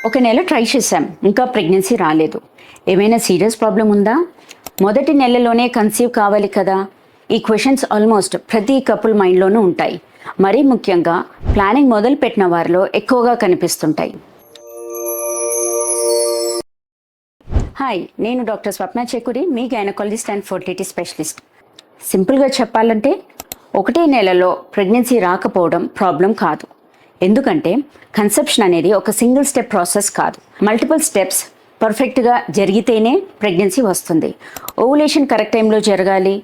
ఒక నెల ట్రై చేశాం, ఇంకా ప్రెగ్నెన్సీ రాలేదు. ఏమైనా సీరియస్ ప్రాబ్లం ఉందా? మొదటి నెలలోనే కన్సీవ్ కావాలి కదా? ఈ క్వశ్చన్స్ ఆల్మోస్ట్ ప్రతి కపుల్ మైండ్లోనూ ఉంటాయి. మరీ ముఖ్యంగా ప్లానింగ్ మొదలు పెట్టిన వారిలో ఎక్కువగా కనిపిస్తుంటాయి. హాయ్, నేను డాక్టర్ స్వప్న చెకురి, మీ గైనకాలజిస్ట్ అండ్ ఫర్టిలిటీ స్పెషలిస్ట్. సింపుల్గా చెప్పాలంటే ఒకటే నెలలో ప్రెగ్నెన్సీ రాకపోవడం ప్రాబ్లం కాదు. ఎందుకంటే కన్సెప్షన్ అనేది ఒక సింగిల్ స్టెప్ ప్రాసెస్ కాదు. మల్టిపుల్ స్టెప్స్ పర్ఫెక్ట్గా జరిగితేనే ప్రెగ్నెన్సీ వస్తుంది. ఓవులేషన్ కరెక్ట్ టైంలో జరగాలి,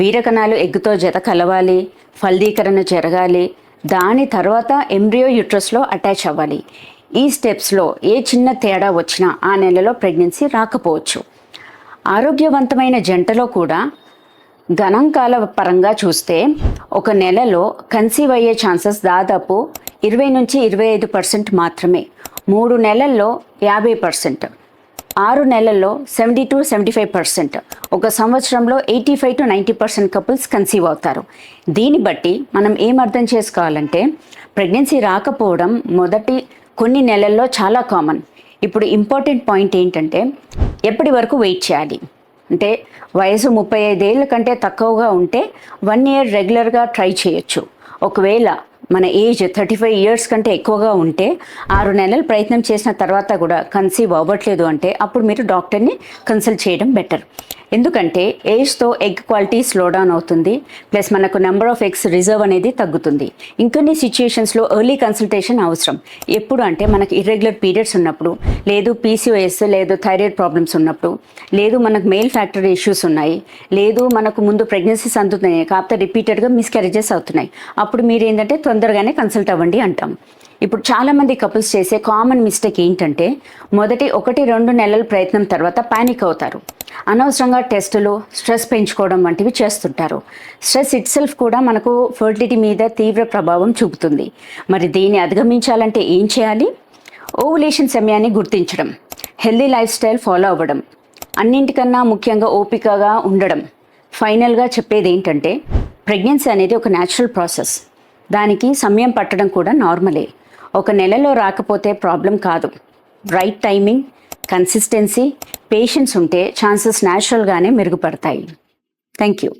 వీరకణాలు ఎగ్గుతో జత కలవాలి, ఫలదీకరణ జరగాలి, దాని తర్వాత ఎంబ్రియో యూట్రస్లో అటాచ్ అవ్వాలి. ఈ స్టెప్స్లో ఏ చిన్న తేడా వచ్చినా ఆ నెలలో ప్రెగ్నెన్సీ రాకపోవచ్చు. ఆరోగ్యవంతమైన జంటలో కూడా గణాంకాల పరంగా చూస్తే ఒక నెలలో కన్సీవ్ అయ్యే ఛాన్సెస్ దాదాపు 20 నుంచి 25% మాత్రమే. 3 నెలల్లో 50%, 6 నెలల్లో 70 to 75%, ఒక సంవత్సరంలో 85 to 90% కపుల్స్ కన్సీవ్ అవుతారు. దీన్ని బట్టి మనం ఏం అర్థం చేసుకోవాలంటే ప్రెగ్నెన్సీ రాకపోవడం మొదటి కొన్ని నెలల్లో చాలా కామన్. ఇప్పుడు ఇంపార్టెంట్ పాయింట్ ఏంటంటే ఎప్పటి వరకు వెయిట్ చేయాలి అంటే వయసు 35 ఏళ్ళ కంటే తక్కువగా ఉంటే 1 year రెగ్యులర్గా ట్రై చేయొచ్చు. ఒకవేళ మన ఏజ్ 35 years కంటే ఎక్కువగా ఉంటే 6 నెలలు ప్రయత్నం చేసిన తర్వాత కూడా కన్సీవ్ అవ్వట్లేదు అంటే అప్పుడు మీరు డాక్టర్ని కన్సల్ట్ చేయడం బెటర్. ఎందుకంటే ఏజ్తో ఎగ్ క్వాలిటీ స్లో డౌన్ అవుతుంది, ప్లస్ మనకు నెంబర్ ఆఫ్ ఎగ్స్ రిజర్వ్ అనేది తగ్గుతుంది. ఇంకొన్ని సిచ్యుయేషన్స్లో ఎర్లీ కన్సల్టేషన్ అవసరం. ఎప్పుడు అంటే మనకు ఇర్రెగ్యులర్ పీరియడ్స్ ఉన్నప్పుడు, లేదు PCOS, లేదు థైరాయిడ్ ప్రాబ్లమ్స్ ఉన్నప్పుడు, లేదు మనకు మెయిల్ ఫ్యాక్టర్ ఇష్యూస్ ఉన్నాయి, లేదు మనకు ముందు ప్రెగ్నెన్సీస్ అందుతున్నాయి కాకపోతే రిపీటెడ్గా మిస్క్యారేజెస్ అవుతున్నాయి. అప్పుడు మీరు ఏంటంటే తొందరగానే కన్సల్ట్ అవ్వండి అంటాం. ఇప్పుడు చాలామంది కపుల్స్ చేసే కామన్ మిస్టేక్ ఏంటంటే మొదటి 1-2 నెలల ప్రయత్నం తర్వాత పానిక్ అవుతారు. అనవసరంగా టెస్టులు, స్ట్రెస్ పెంచుకోవడం వంటివి చేస్తుంటారు. స్ట్రెస్ ఇట్సెల్ఫ్ కూడా మనకు ఫర్టిలిటీ మీద తీవ్ర ప్రభావం చూపుతుంది. మరి దీన్ని అధిగమించాలంటే ఏం చేయాలి? ఓవులేషన్ సమయాన్ని గుర్తించడం, హెల్దీ లైఫ్ స్టైల్ ఫాలో అవ్వడం, అన్నింటికన్నా ముఖ్యంగా ఓపికగా ఉండడం. ఫైనల్గా చెప్పేది ఏంటంటే ప్రెగ్నెన్సీ అనేది ఒక న్యాచురల్ ప్రాసెస్. దానికి సమయం పట్టడం కూడా నార్మలే. ఒక నెలలో రాకపోతే ప్రాబ్లం కాదు. రైట్ టైమింగ్, కన్సిస్టెన్సీ, పేషెన్స్ ఉంటే ఛాన్సెస్ న్యాచురల్గానే మెరుగుపడతాయి. Thank you.